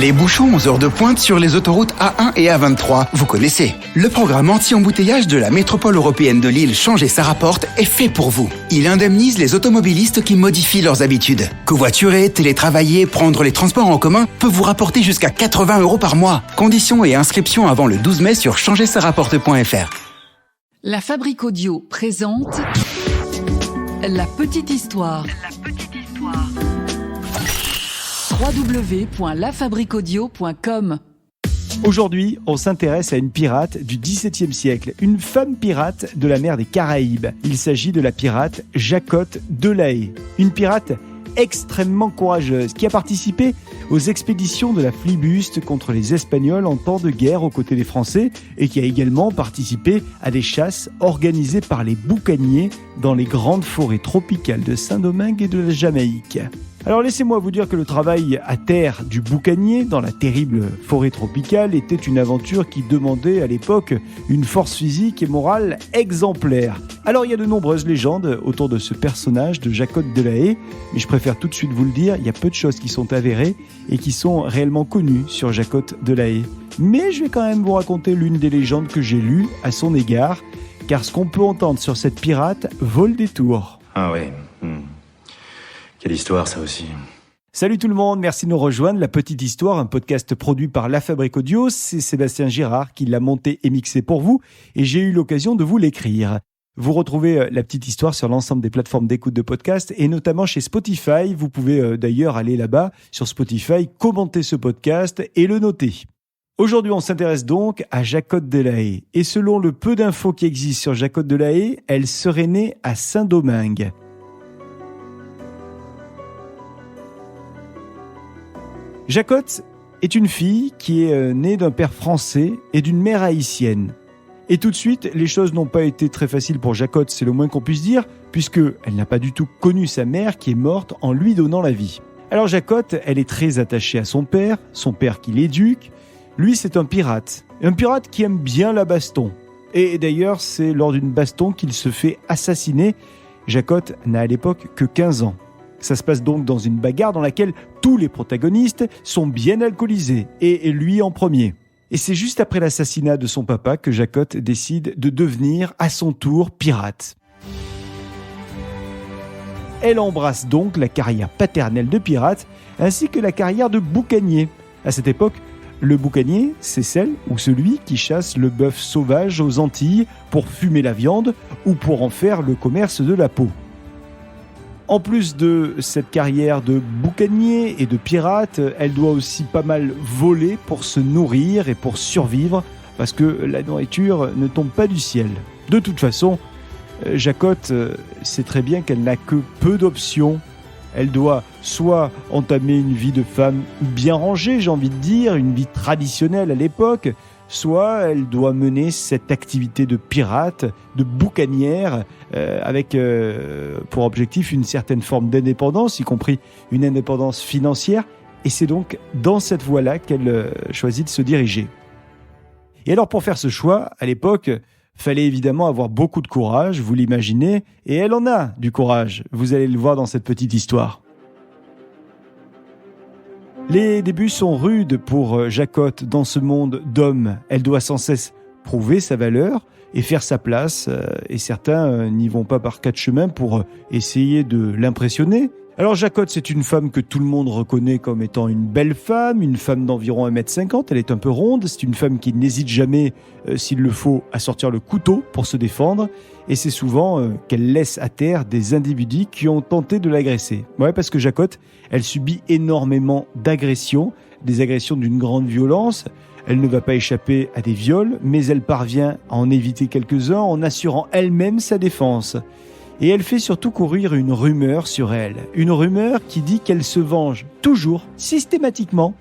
Les bouchons aux heures de pointe sur les autoroutes A1 et A23, vous connaissez. Le programme anti-embouteillage de la métropole européenne de Lille Change et ça rapporte est fait pour vous. Il indemnise les automobilistes qui modifient leurs habitudes. Covoiturer, télétravailler, prendre les transports en commun peut vous rapporter jusqu'à 80 € par mois. Conditions et inscriptions avant le 12 mai sur changersarapporte.fr. La Fabrique Audio présente La Petite Histoire. www.lafabriqueaudio.com. Aujourd'hui, on s'intéresse à une pirate du XVIIe siècle, une femme pirate de la mer des Caraïbes. Il s'agit de la pirate Jacotte de La Haye, une pirate extrêmement courageuse qui a participé aux expéditions de la Flibuste contre les Espagnols en temps de guerre aux côtés des Français et qui a également participé à des chasses organisées par les boucaniers dans les grandes forêts tropicales de Saint-Domingue et de la Jamaïque. Alors laissez-moi vous dire que le travail à terre du boucanier dans la terrible forêt tropicale était une aventure qui demandait à l'époque une force physique et morale exemplaire. Alors il y a de nombreuses légendes autour de ce personnage de Jacotte de La Haye, mais je préfère tout de suite vous le dire, il y a peu de choses qui sont avérées et qui sont réellement connues sur Jacotte de La Haye. Mais je vais quand même vous raconter l'une des légendes que j'ai lues à son égard, car ce qu'on peut entendre sur cette pirate vaut le détour. Ah ouais. Quelle histoire, ça aussi. Salut tout le monde, merci de nous rejoindre. La Petite Histoire, un podcast produit par La Fabrique Audio. C'est Sébastien Girard qui l'a monté et mixé pour vous et j'ai eu l'occasion de vous l'écrire. Vous retrouvez La Petite Histoire sur l'ensemble des plateformes d'écoute de podcast et notamment chez Spotify. Vous pouvez d'ailleurs aller là-bas sur Spotify, commenter ce podcast et le noter. Aujourd'hui, on s'intéresse donc à Jacotte de La Haye. Et selon le peu d'infos qui existent sur Jacotte de La Haye, elle serait née à Saint-Domingue. Jacotte est une fille qui est née d'un père français et d'une mère haïtienne. Et tout de suite, les choses n'ont pas été très faciles pour Jacotte, c'est le moins qu'on puisse dire, puisqu'elle n'a pas du tout connu sa mère qui est morte en lui donnant la vie. Alors Jacotte, elle est très attachée à son père qui l'éduque. Lui, c'est un pirate qui aime bien la baston. Et d'ailleurs, c'est lors d'une baston qu'il se fait assassiner. Jacotte n'a à l'époque que 15 ans. Ça se passe donc dans une bagarre dans laquelle tous les protagonistes sont bien alcoolisés, et lui en premier. Et c'est juste après l'assassinat de son papa que Jacotte décide de devenir à son tour pirate. Elle embrasse donc la carrière paternelle de pirate, ainsi que la carrière de boucanier. À cette époque, le boucanier, c'est celle ou celui qui chasse le bœuf sauvage aux Antilles pour fumer la viande ou pour en faire le commerce de la peau. En plus de cette carrière de boucanier et de pirate, elle doit aussi pas mal voler pour se nourrir et pour survivre, parce que la nourriture ne tombe pas du ciel. De toute façon, Jacotte sait très bien qu'elle n'a que peu d'options. Elle doit soit entamer une vie de femme bien rangée, j'ai envie de dire, une vie traditionnelle à l'époque, soit elle doit mener cette activité de pirate, de boucanière, avec pour objectif une certaine forme d'indépendance, y compris une indépendance financière. Et c'est donc dans cette voie-là qu'elle choisit de se diriger. Et alors pour faire ce choix, à l'époque, fallait évidemment avoir beaucoup de courage, vous l'imaginez, et elle en a du courage. Vous allez le voir dans cette petite histoire. Les débuts sont rudes pour Jacotte dans ce monde d'hommes. Elle doit sans cesse prouver sa valeur et faire sa place. Et certains n'y vont pas par quatre chemins pour essayer de l'impressionner. Alors Jacotte, c'est une femme que tout le monde reconnaît comme étant une belle femme, une femme d'environ 1m50. Elle est un peu ronde. C'est une femme qui n'hésite jamais, s'il le faut, à sortir le couteau pour se défendre. Et c'est souvent qu'elle laisse à terre des individus qui ont tenté de l'agresser. Ouais, parce que Jacotte, elle subit énormément d'agressions, des agressions d'une grande violence. Elle ne va pas échapper à des viols, mais elle parvient à en éviter quelques-uns en assurant elle-même sa défense. Et elle fait surtout courir une rumeur sur elle. Une rumeur qui dit qu'elle se venge toujours, systématiquement,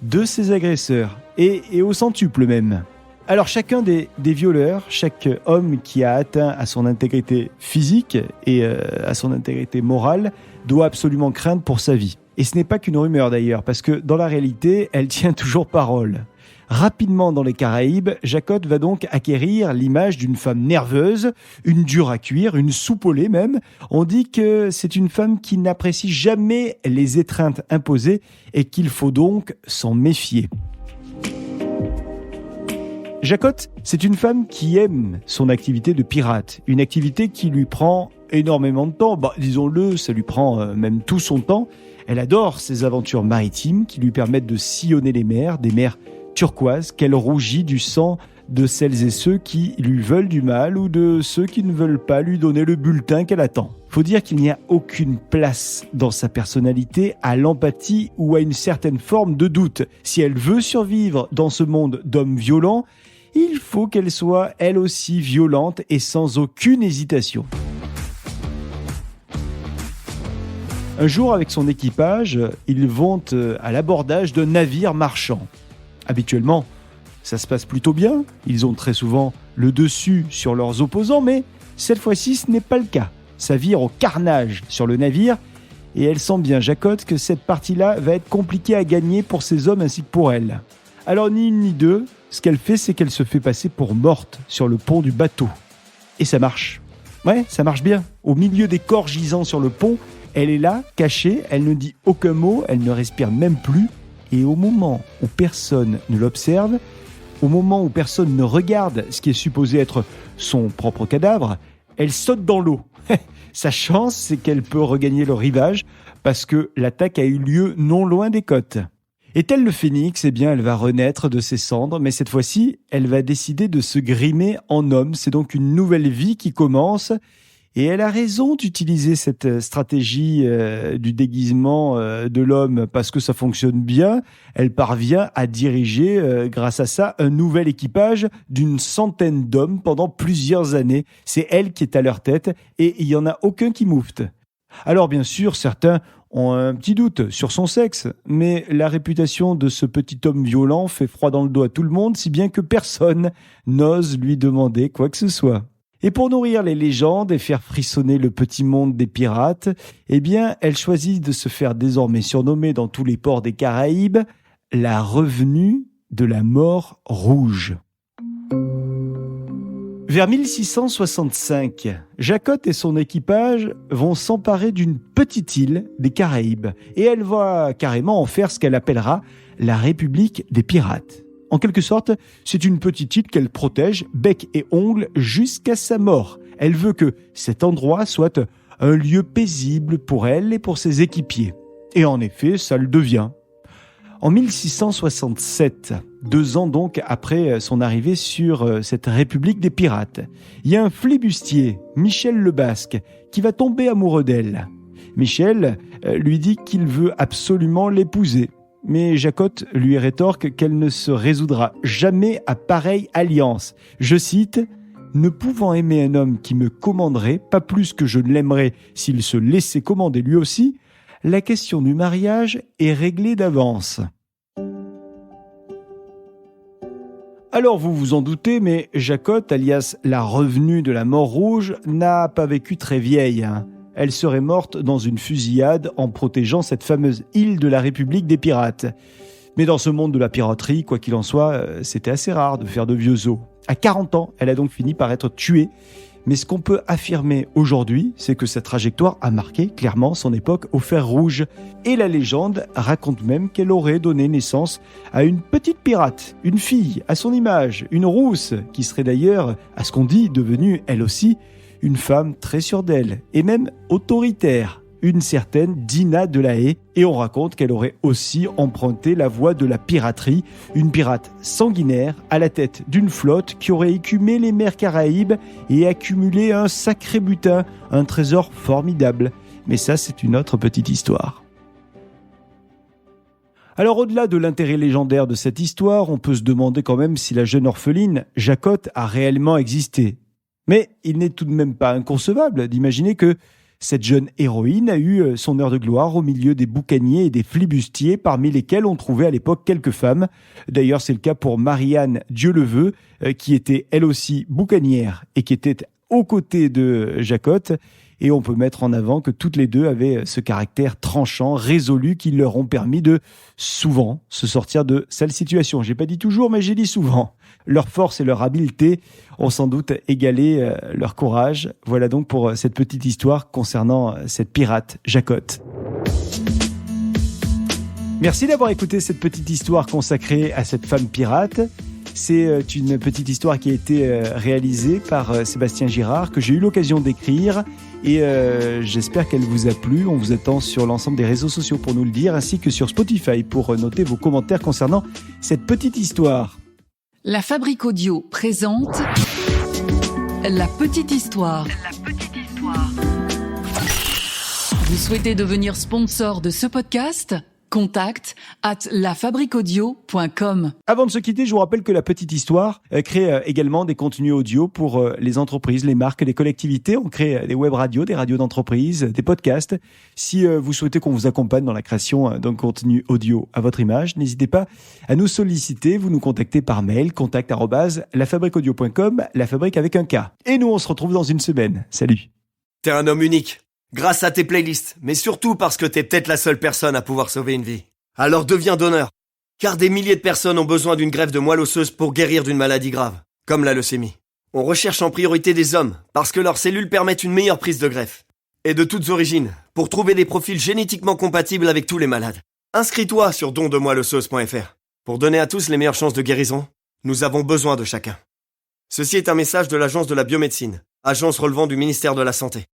de ses agresseurs. Et au centuple même. Alors chacun des violeurs, chaque homme qui a atteint à son intégrité physique et à son intégrité morale doit absolument craindre pour sa vie. Et ce n'est pas qu'une rumeur d'ailleurs, parce que dans la réalité, elle tient toujours parole. Rapidement dans les Caraïbes, Jacotte va donc acquérir l'image d'une femme nerveuse, une dure à cuire, une soupe au lait même. On dit que c'est une femme qui n'apprécie jamais les étreintes imposées et qu'il faut donc s'en méfier. Jacotte, c'est une femme qui aime son activité de pirate, une activité qui lui prend énormément de temps. Disons-le, ça lui prend même tout son temps. Elle adore ses aventures maritimes qui lui permettent de sillonner les mers, des mers turquoise, qu'elle rougit du sang de celles et ceux qui lui veulent du mal ou de ceux qui ne veulent pas lui donner le bulletin qu'elle attend. Faut dire qu'il n'y a aucune place dans sa personnalité à l'empathie ou à une certaine forme de doute. Si elle veut survivre dans ce monde d'hommes violents, il faut qu'elle soit elle aussi violente et sans aucune hésitation. Un jour, avec son équipage, ils vont à l'abordage d'un navire marchand. Habituellement, ça se passe plutôt bien. Ils ont très souvent le dessus sur leurs opposants, mais cette fois-ci, ce n'est pas le cas. Ça vire au carnage sur le navire et elle sent bien, Jacotte, que cette partie-là va être compliquée à gagner pour ces hommes ainsi que pour elle. Alors, ni une ni deux, ce qu'elle fait, c'est qu'elle se fait passer pour morte sur le pont du bateau. Et ça marche. Ouais, ça marche bien. Au milieu des corps gisants sur le pont, elle est là, cachée, elle ne dit aucun mot, elle ne respire même plus. Et au moment où personne ne l'observe, au moment où personne ne regarde ce qui est supposé être son propre cadavre, elle saute dans l'eau. Sa chance, c'est qu'elle peut regagner le rivage parce que l'attaque a eu lieu non loin des côtes. Et tel le phénix, eh bien, elle va renaître de ses cendres, mais cette fois-ci, elle va décider de se grimer en homme. C'est donc une nouvelle vie qui commence. Et elle a raison d'utiliser cette stratégie du déguisement de l'homme parce que ça fonctionne bien. Elle parvient à diriger, grâce à ça, un nouvel équipage d'une centaine d'hommes pendant plusieurs années. C'est elle qui est à leur tête et il n'y en a aucun qui moufte. Alors bien sûr, certains ont un petit doute sur son sexe, mais la réputation de ce petit homme violent fait froid dans le dos à tout le monde, si bien que personne n'ose lui demander quoi que ce soit. Et pour nourrir les légendes et faire frissonner le petit monde des pirates, eh bien, elle choisit de se faire désormais surnommer dans tous les ports des Caraïbes la revenue de la mort rouge. Vers 1665, Jacotte et son équipage vont s'emparer d'une petite île des Caraïbes et elle va carrément en faire ce qu'elle appellera la République des pirates. En quelque sorte, c'est une petite île qu'elle protège, bec et ongles, jusqu'à sa mort. Elle veut que cet endroit soit un lieu paisible pour elle et pour ses équipiers. Et en effet, ça le devient. En 1667, 2 ans donc après son arrivée sur cette République des pirates, il y a un flibustier, Michel le Basque, qui va tomber amoureux d'elle. Michel lui dit qu'il veut absolument l'épouser. Mais Jacotte lui rétorque qu'elle ne se résoudra jamais à pareille alliance. Je cite « Ne pouvant aimer un homme qui me commanderait, pas plus que je ne l'aimerais s'il se laissait commander lui aussi, la question du mariage est réglée d'avance. » Alors vous vous en doutez, mais Jacotte, alias la revenue de la mort rouge, n'a pas vécu très vieille. Elle serait morte dans une fusillade en protégeant cette fameuse île de la République des pirates. Mais dans ce monde de la piraterie, quoi qu'il en soit, c'était assez rare de faire de vieux os. À 40 ans, elle a donc fini par être tuée. Mais ce qu'on peut affirmer aujourd'hui, c'est que sa trajectoire a marqué clairement son époque au fer rouge. Et la légende raconte même qu'elle aurait donné naissance à une petite pirate, une fille à son image, une rousse, qui serait d'ailleurs, à ce qu'on dit, devenue elle aussi, une femme très sûre d'elle, et même autoritaire, une certaine Dinah de la Haye, et on raconte qu'elle aurait aussi emprunté la voie de la piraterie, une pirate sanguinaire à la tête d'une flotte qui aurait écumé les mers Caraïbes et accumulé un sacré butin, un trésor formidable. Mais ça, c'est une autre petite histoire. Alors au-delà de l'intérêt légendaire de cette histoire, on peut se demander quand même si la jeune orpheline, Jacotte, a réellement existé. Mais il n'est tout de même pas inconcevable d'imaginer que cette jeune héroïne a eu son heure de gloire au milieu des boucaniers et des flibustiers, parmi lesquels on trouvait à l'époque quelques femmes. D'ailleurs, c'est le cas pour Marie-Anne Dieu-le-Veut, qui était elle aussi boucanière et qui était aux côtés de Jacotte. Et on peut mettre en avant que toutes les deux avaient ce caractère tranchant, résolu, qui leur ont permis de souvent se sortir de sales situations. J'ai pas dit toujours, mais j'ai dit souvent. Leur force et leur habileté ont sans doute égalé leur courage. Voilà donc pour cette petite histoire concernant cette pirate Jacotte. Merci d'avoir écouté cette petite histoire consacrée à cette femme pirate. C'est une petite histoire qui a été réalisée par Sébastien Girard, que j'ai eu l'occasion d'écrire, et j'espère qu'elle vous a plu. On vous attend sur l'ensemble des réseaux sociaux pour nous le dire, ainsi que sur Spotify pour noter vos commentaires concernant cette petite histoire. La Fabrique Audio présente La Petite Histoire. Vous souhaitez devenir sponsor de ce podcast ? Contact @lafabriqueaudio.com. Avant de se quitter, je vous rappelle que La Petite Histoire crée également des contenus audio pour les entreprises, les marques, les collectivités. On crée des web radios, des radios d'entreprise, des podcasts. Si vous souhaitez qu'on vous accompagne dans la création d'un contenu audio à votre image, n'hésitez pas à nous solliciter. Vous nous contactez par mail, contact@lafabriqueaudio.com, la fabrique avec un K. Et nous, on se retrouve dans une semaine. Salut. T'es un homme unique. Grâce à tes playlists, mais surtout parce que t'es peut-être la seule personne à pouvoir sauver une vie. Alors deviens donneur. Car des milliers de personnes ont besoin d'une greffe de moelle osseuse pour guérir d'une maladie grave, comme la leucémie. On recherche en priorité des hommes, parce que leurs cellules permettent une meilleure prise de greffe. Et de toutes origines, pour trouver des profils génétiquement compatibles avec tous les malades. Inscris-toi sur dondemoelleosseuse.fr. Pour donner à tous les meilleures chances de guérison, nous avons besoin de chacun. Ceci est un message de l'Agence de la biomédecine, agence relevant du ministère de la Santé.